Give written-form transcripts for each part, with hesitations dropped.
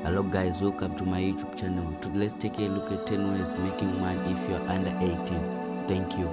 Hello guys, welcome to my YouTube channel. Today let's take a look at 10 ways making money if you're under 18. Thank you.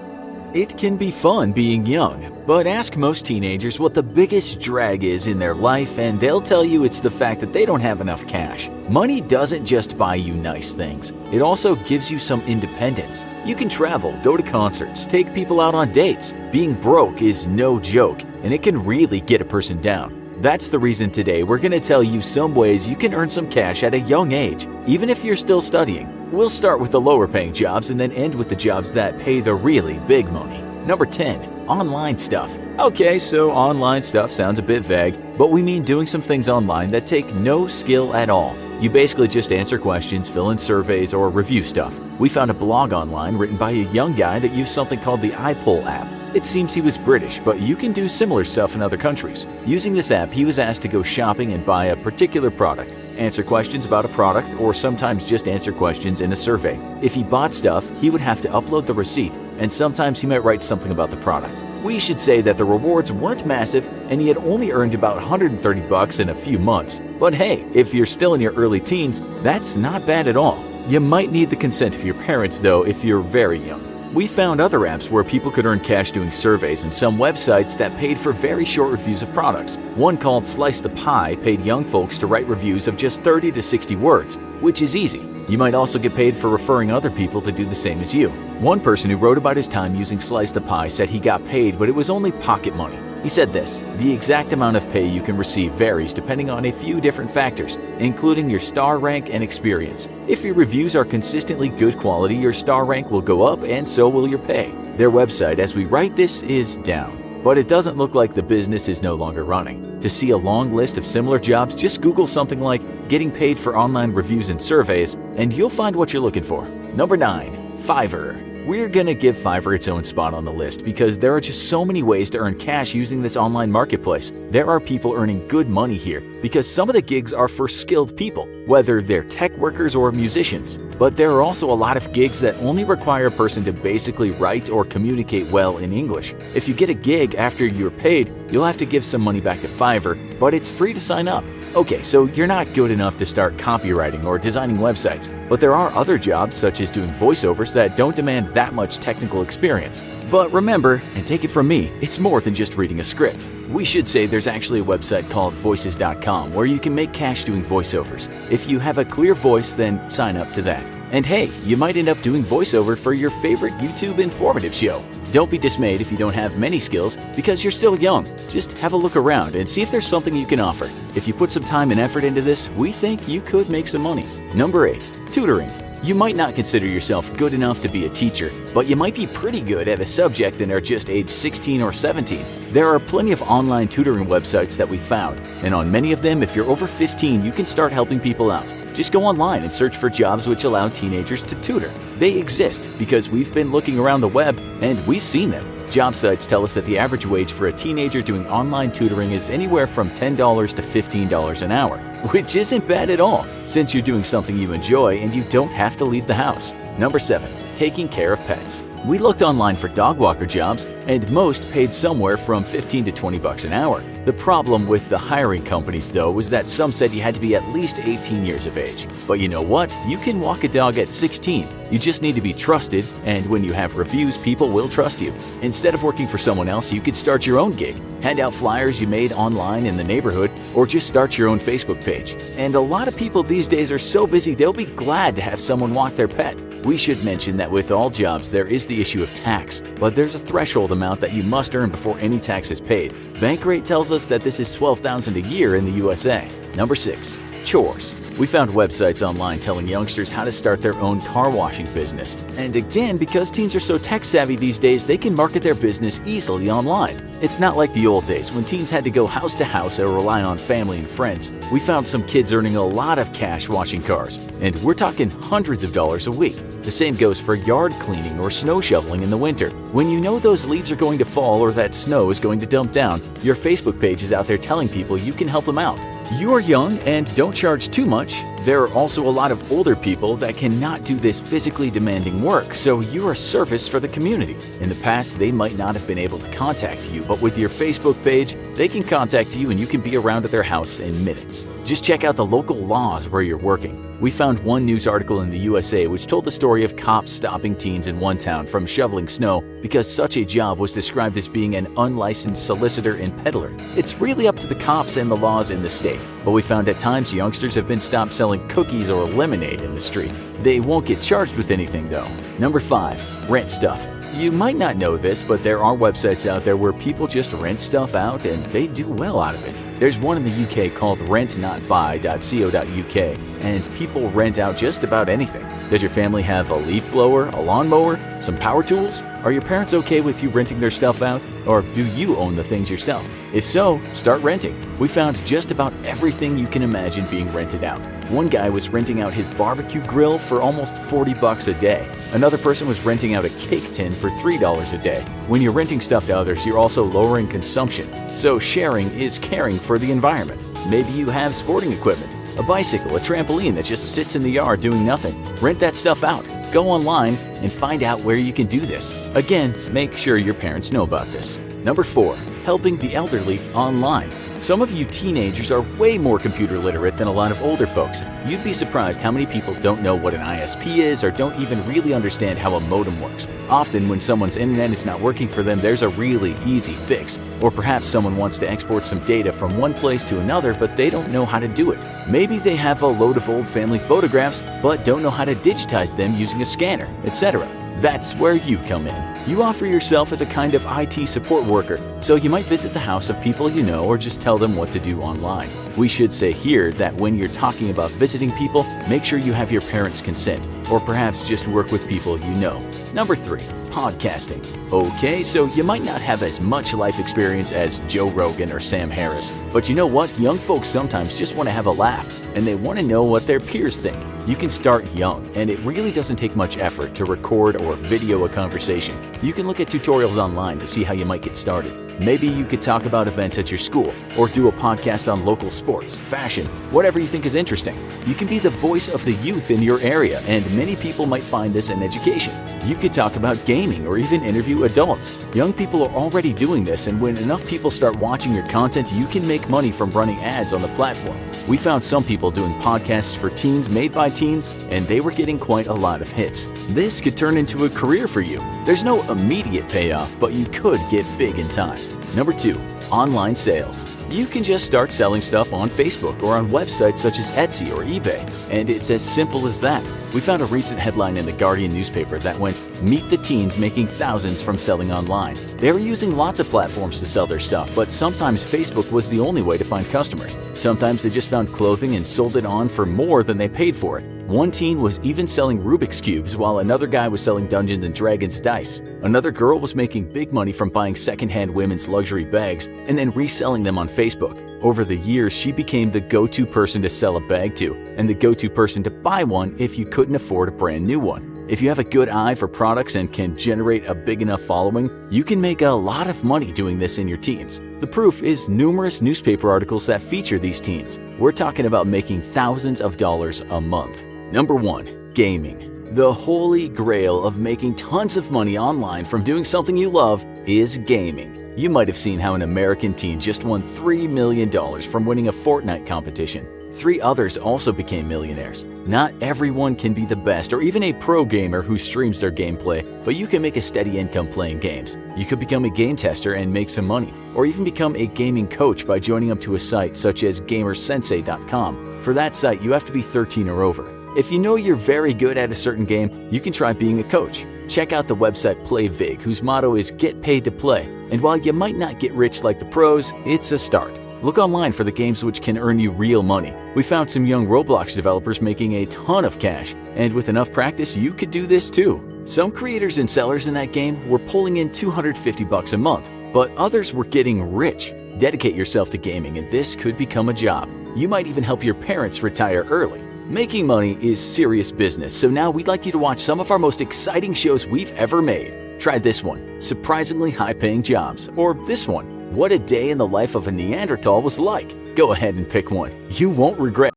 It can be fun being young, but ask most teenagers what the biggest drag is in their life and they'll tell you it's the fact that they don't have enough cash. Money doesn't just buy you nice things, it also gives you some independence. You can travel, go to concerts, take people out on dates. Being broke is no joke, and it can really get a person down. That's the reason today we're going to tell you some ways you can earn some cash at a young age, even if you're still studying. We'll start with the lower paying jobs and then end with the jobs that pay the really big money. Number 10. Online stuff. Okay, so online stuff sounds a bit vague, but we mean doing some things online that take no skill at all. You basically just answer questions, fill in surveys, or review stuff. We found a blog online written by a young guy that used something called the iPoll app. It seems he was British, but you can do similar stuff in other countries. Using this app, he was asked to go shopping and buy a particular product, answer questions about a product, or sometimes just answer questions in a survey. If he bought stuff, he would have to upload the receipt, and sometimes he might write something about the product. We should say that the rewards weren't massive, and he had only earned about $130 in a few months. But hey, if you're still in your early teens, that's not bad at all. You might need the consent of your parents though if you're very young. We found other apps where people could earn cash doing surveys and some websites that paid for very short reviews of products. One called Slice the Pie paid young folks to write reviews of just 30 to 60 words, which is easy. You might also get paid for referring other people to do the same as you. One person who wrote about his time using Slice the Pie said he got paid, but it was only pocket money. He said this: the exact amount of pay you can receive varies depending on a few different factors, including your star rank and experience. If your reviews are consistently good quality, your star rank will go up and so will your pay. Their website, as we write this, is down, but it doesn't look like the business is no longer running. To see a long list of similar jobs, just Google something like "getting paid for online reviews and surveys" and you'll find what you're looking for. Number 9. Fiverr. We're gonna give Fiverr its own spot on the list because there are just so many ways to earn cash using this online marketplace. There are people earning good money here because some of the gigs are for skilled people, whether they're tech workers or musicians. But there are also a lot of gigs that only require a person to basically write or communicate well in English. If you get a gig after you're paid, you'll have to give some money back to Fiverr, but it's free to sign up. Okay, so you're not good enough to start copywriting or designing websites, but there are other jobs such as doing voiceovers that don't demand that much technical experience. But remember, and take it from me, it's more than just reading a script. We should say there's actually a website called voices.com where you can make cash doing voiceovers. If you have a clear voice, then sign up to that. And hey, you might end up doing voiceover for your favorite YouTube informative show. Don't be dismayed if you don't have many skills because you're still young. Just have a look around and see if there's something you can offer. If you put some time and effort into this, we think you could make some money. Number 8. Tutoring. You might not consider yourself good enough to be a teacher, but you might be pretty good at a subject and are just age 16 or 17. There are plenty of online tutoring websites that we found, and on many of them, if you're over 15, you can start helping people out. Just go online and search for jobs which allow teenagers to tutor. They exist because we've been looking around the web and we've seen them. Job sites tell us that the average wage for a teenager doing online tutoring is anywhere from $10 to $15 an hour, which isn't bad at all, since you're doing something you enjoy and you don't have to leave the house. Number 7. Taking care of pets. We looked online for dog walker jobs, and most paid somewhere from $15 to $20 an hour. The problem with the hiring companies, though, was that some said you had to be at least 18 years of age. But you know what? You can walk a dog at 16. You just need to be trusted, and when you have reviews, people will trust you. Instead of working for someone else, you could start your own gig. Hand out flyers you made online in the neighborhood, or just start your own Facebook page. And a lot of people these days are so busy they'll be glad to have someone walk their pet. We should mention that with all jobs there is the issue of tax, but there's a threshold amount that you must earn before any tax is paid. Bankrate tells us that this is $12,000 a year in the USA. Number 6. Chores. We found websites online telling youngsters how to start their own car washing business. And again, because teens are so tech savvy these days, they can market their business easily online. It's not like the old days when teens had to go house to house or rely on family and friends. We found some kids earning a lot of cash washing cars, and we're talking hundreds of dollars a week. The same goes for yard cleaning or snow shoveling in the winter. When you know those leaves are going to fall or that snow is going to dump down, your Facebook page is out there telling people you can help them out. You are young and don't charge too much. There are also a lot of older people that cannot do this physically demanding work, so you're a service for the community. In the past, they might not have been able to contact you, but with your Facebook page, they can contact you and you can be around at their house in minutes. Just check out the local laws where you're working. We found one news article in the USA which told the story of cops stopping teens in one town from shoveling snow because such a job was described as being an unlicensed solicitor and peddler. It's really up to the cops and the laws in the state, but we found at times youngsters have been stopped selling cookies or lemonade in the street. They won't get charged with anything though. Number 5. Rent stuff. You might not know this, but there are websites out there where people just rent stuff out and they do well out of it. There's one in the UK called rentnotbuy.co.uk, and people rent out just about anything. Does your family have a leaf blower, a lawnmower, some power tools? Are your parents okay with you renting their stuff out? Or do you own the things yourself? If so, start renting. We found just about everything you can imagine being rented out. One guy was renting out his barbecue grill for almost $40 a day. Another person was renting out a cake tin for $3 a day. When you're renting stuff to others, you're also lowering consumption. So sharing is caring for the environment. Maybe you have sporting equipment, a bicycle, a trampoline that just sits in the yard doing nothing. Rent that stuff out. Go online and find out where you can do this. Again, make sure your parents know about this. Number 4. Helping the elderly online. Some of you teenagers are way more computer literate than a lot of older folks. You'd be surprised how many people don't know what an ISP is or don't even really understand how a modem works. Often when someone's internet is not working for them, there's a really easy fix. Or perhaps someone wants to export some data from one place to another, but they don't know how to do it. Maybe they have a load of old family photographs, but don't know how to digitize them using a scanner, etc. That's where you come in. You offer yourself as a kind of IT support worker, so you might visit the house of people you know or just tell them what to do online. We should say here that when you're talking about visiting people, make sure you have your parents' consent, or perhaps just work with people you know. Number 3. Podcasting. Okay, so you might not have as much life experience as Joe Rogan or Sam Harris, but you know what? Young folks sometimes just want to have a laugh, and they want to know what their peers think. You can start young, and it really doesn't take much effort to record or video a conversation. You can look at tutorials online to see how you might get started. Maybe you could talk about events at your school, or do a podcast on local sports, fashion, whatever you think is interesting. You can be the voice of the youth in your area, and many people might find this an education. You could talk about gaming or even interview adults. Young people are already doing this, and when enough people start watching your content, you can make money from running ads on the platform. We found some people doing podcasts for teens made by teens, and they were getting quite a lot of hits. This could turn into a career for you. There's no immediate payoff, but you could get big in time. Number 2. Online sales. You can just start selling stuff on Facebook or on websites such as Etsy or eBay, and it's as simple as that. We found a recent headline in the Guardian newspaper that went, "Meet the teens making thousands from selling online." They were using lots of platforms to sell their stuff, but sometimes Facebook was the only way to find customers. Sometimes they just found clothing and sold it on for more than they paid for it. One teen was even selling Rubik's Cubes while another guy was selling Dungeons & Dragons dice. Another girl was making big money from buying secondhand women's luxury bags and then reselling them on Facebook. Over the years, she became the go-to person to sell a bag to, and the go-to person to buy one if you couldn't afford a brand new one. If you have a good eye for products and can generate a big enough following, you can make a lot of money doing this in your teens. The proof is numerous newspaper articles that feature these teens. We're talking about making thousands of dollars a month. Number 1. Gaming. The holy grail of making tons of money online from doing something you love is gaming. You might have seen how an American teen just won $3 million from winning a Fortnite competition. 3 others also became millionaires. Not everyone can be the best or even a pro gamer who streams their gameplay, but you can make a steady income playing games. You could become a game tester and make some money, or even become a gaming coach by joining up to a site such as Gamersensei.com. For that site, you have to be 13 or over. If you know you're very good at a certain game, you can try being a coach. Check out the website PlayVig, whose motto is "Get paid to play." And while you might not get rich like the pros, it's a start. Look online for the games which can earn you real money. We found some young Roblox developers making a ton of cash, and with enough practice, you could do this too. Some creators and sellers in that game were pulling in $250 a month, but others were getting rich. Dedicate yourself to gaming, and this could become a job. You might even help your parents retire early. Making money is serious business, so now we'd like you to watch some of our most exciting shows we've ever made. Try this one, Surprisingly High-Paying Jobs, or this one, What a Day in the Life of a Neanderthal Was Like. Go ahead and pick one. You won't regret